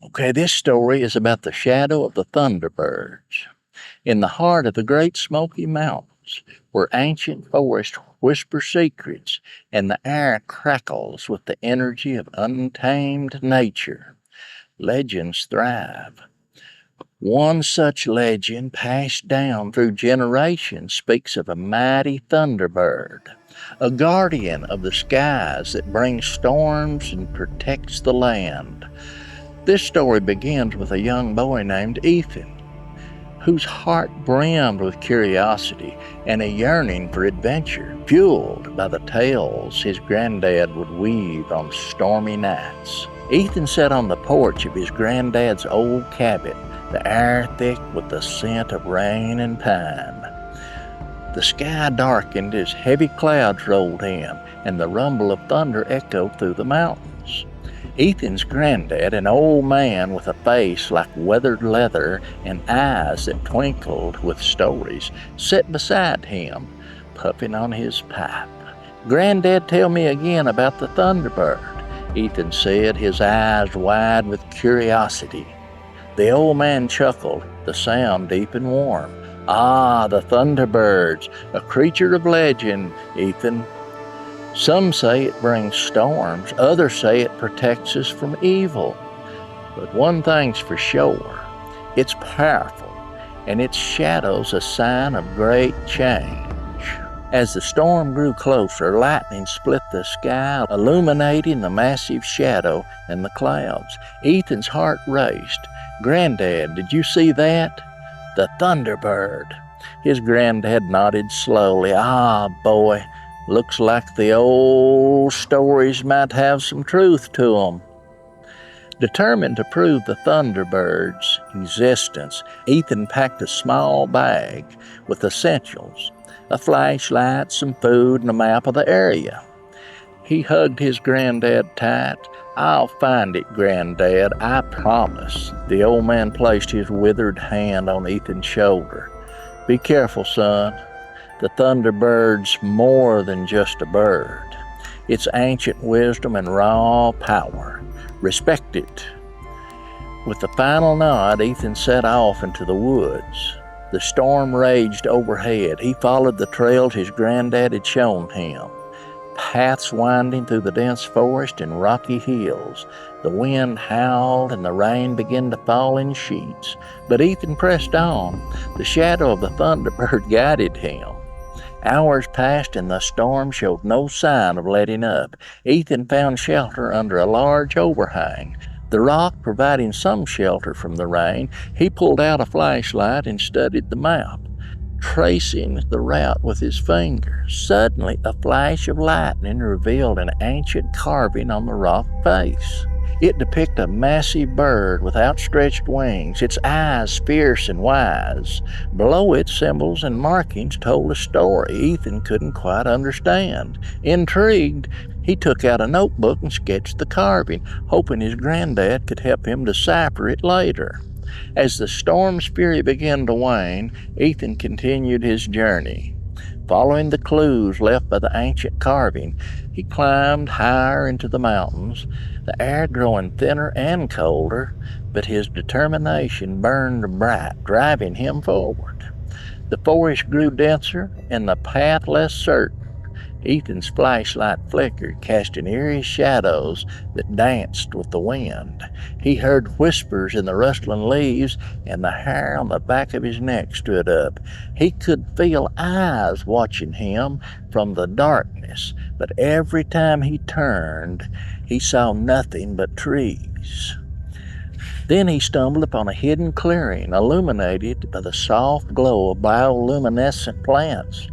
Okay, this story is about the shadow of the Thunderbirds. In the heart of the Great Smoky Mountains, where ancient forests whisper secrets and the air crackles with the energy of untamed nature, legends thrive. One such legend, passed down through generations, speaks of a mighty Thunderbird, a guardian of the skies that brings storms and protects the land. This story begins with a young boy named Ethan, whose heart brimmed with curiosity and a yearning for adventure, fueled by the tales his granddad would weave on stormy nights. Ethan sat on the porch of his granddad's old cabin, the air thick with the scent of rain and pine. The sky darkened as heavy clouds rolled in, and the rumble of thunder echoed through the mountains. Ethan's granddad, an old man with a face like weathered leather and eyes that twinkled with stories, sat beside him, puffing on his pipe. "Granddad, tell me again about the Thunderbird," Ethan said, his eyes wide with curiosity. The old man chuckled, the sound deep and warm. "Ah, the Thunderbirds, a creature of legend, Ethan. Some say it brings storms, others say it protects us from evil. But one thing's for sure, it's powerful, and its shadow's a sign of great change." As the storm grew closer, lightning split the sky, illuminating the massive shadow and the clouds. Ethan's heart raced. "Granddad, did you see that? The Thunderbird." His granddad nodded slowly. "Ah, boy, looks like the old stories might have some truth to 'em." Determined to prove the Thunderbird's existence, Ethan packed a small bag with essentials, a flashlight, some food, and a map of the area. He hugged his granddad tight. "I'll find it, Granddad, I promise." The old man placed his withered hand on Ethan's shoulder. "Be careful, son. The Thunderbird's more than just a bird. It's ancient wisdom and raw power. Respect it." With a final nod, Ethan set off into the woods. The storm raged overhead. He followed the trails his granddad had shown him, paths winding through the dense forest and rocky hills. The wind howled and the rain began to fall in sheets. But Ethan pressed on. The shadow of the Thunderbird guided him. Hours passed and the storm showed no sign of letting up. Ethan found shelter under a large overhang, the rock providing some shelter from the rain. He pulled out a flashlight and studied the map, tracing the route with his fingers. Suddenly, a flash of lightning revealed an ancient carving on the rock face. It depicted a massive bird with outstretched wings, its eyes fierce and wise. Below it, symbols and markings told a story Ethan couldn't quite understand. Intrigued, he took out a notebook and sketched the carving, hoping his granddad could help him decipher it later. As the storm's fury began to wane, Ethan continued his journey. Following the clues left by the ancient carving, he climbed higher into the mountains, the air growing thinner and colder, but his determination burned bright, driving him forward. The forest grew denser and the path less certain. Ethan's flashlight flickered, casting eerie shadows that danced with the wind. He heard whispers in the rustling leaves, and the hair on the back of his neck stood up. He could feel eyes watching him from the darkness, but every time he turned, he saw nothing but trees. Then he stumbled upon a hidden clearing, illuminated by the soft glow of bioluminescent plants.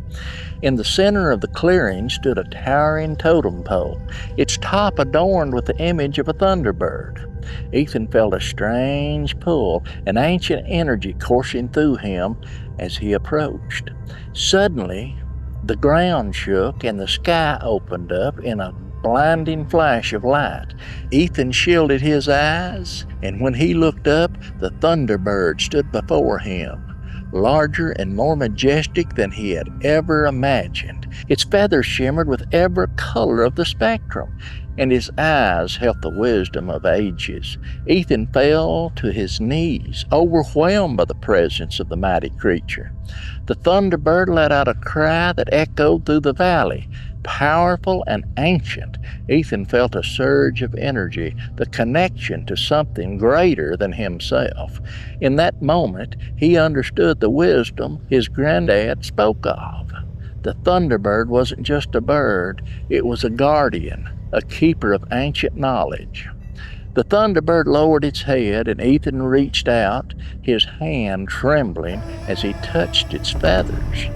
In the center of the clearing stood a towering totem pole, its top adorned with the image of a Thunderbird. Ethan felt a strange pull, an ancient energy coursing through him as he approached. Suddenly, the ground shook and the sky opened up in a blinding flash of light. Ethan shielded his eyes, and when he looked up, the Thunderbird stood before him, larger and more majestic than he had ever imagined. Its feathers shimmered with every color of the spectrum. and his eyes held the wisdom of ages. Ethan fell to his knees, overwhelmed by the presence of the mighty creature. The Thunderbird let out a cry that echoed through the valley. Powerful and ancient, Ethan felt a surge of energy, the connection to something greater than himself. In that moment, he understood the wisdom his granddad spoke of. The Thunderbird wasn't just a bird, it was a guardian, a keeper of ancient knowledge. The Thunderbird lowered its head, and Ethan reached out, his hand trembling as he touched its feathers.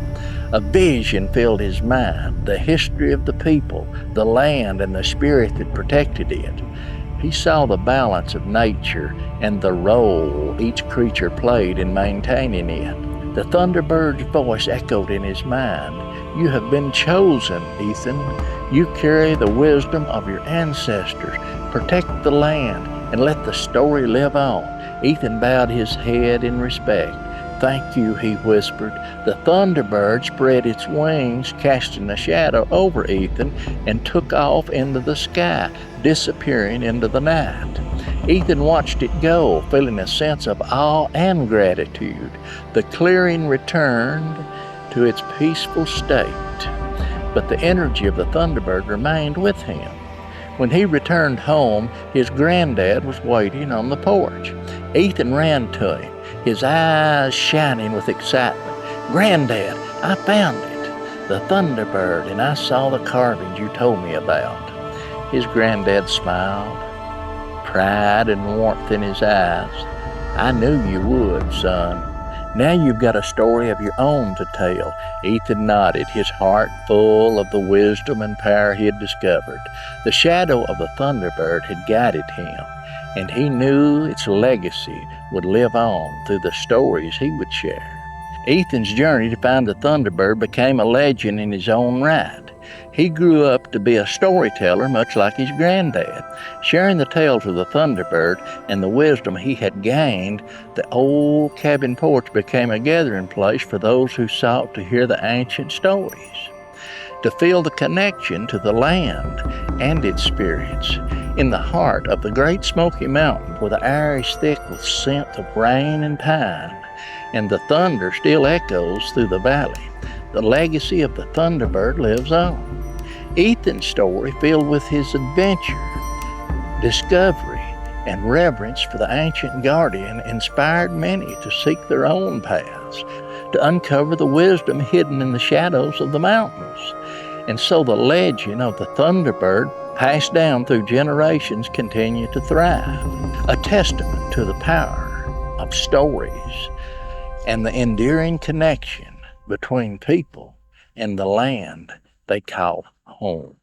A vision filled his mind, the history of the people, the land, and the spirit that protected it. He saw the balance of nature and the role each creature played in maintaining it. The Thunderbird's voice echoed in his mind. "You have been chosen, Ethan. You carry the wisdom of your ancestors. Protect the land and let the story live on." Ethan bowed his head in respect. "Thank you," he whispered. The Thunderbird spread its wings, casting a shadow over Ethan, and took off into the sky, disappearing into the night. Ethan watched it go, feeling a sense of awe and gratitude. The clearing returned to its peaceful state, but the energy of the Thunderbird remained with him. When he returned home, his granddad was waiting on the porch. Ethan ran to him, his eyes shining with excitement. "Granddad, I found it, the Thunderbird, and I saw the carvings you told me about." His granddad smiled, pride and warmth in his eyes. "I knew you would, son. Now you've got a story of your own to tell." Ethan nodded, his heart full of the wisdom and power he had discovered. The shadow of the Thunderbird had guided him, and he knew its legacy would live on through the stories he would share. Ethan's journey to find the Thunderbird became a legend in his own right. He grew up to be a storyteller much like his granddad. Sharing the tales of the Thunderbird and the wisdom he had gained, the old cabin porch became a gathering place for those who sought to hear the ancient stories, to feel the connection to the land and its spirits. In the heart of the Great Smoky Mountains, where the air is thick with scent of rain and pine, and the thunder still echoes through the valley, the legacy of the Thunderbird lives on. Ethan's story, filled with his adventure, discovery, and reverence for the ancient guardian, inspired many to seek their own paths, to uncover the wisdom hidden in the shadows of the mountains. And so the legend of the Thunderbird, passed down through generations, continued to thrive, a testament to the power of stories and the enduring connection between people and the land they call home.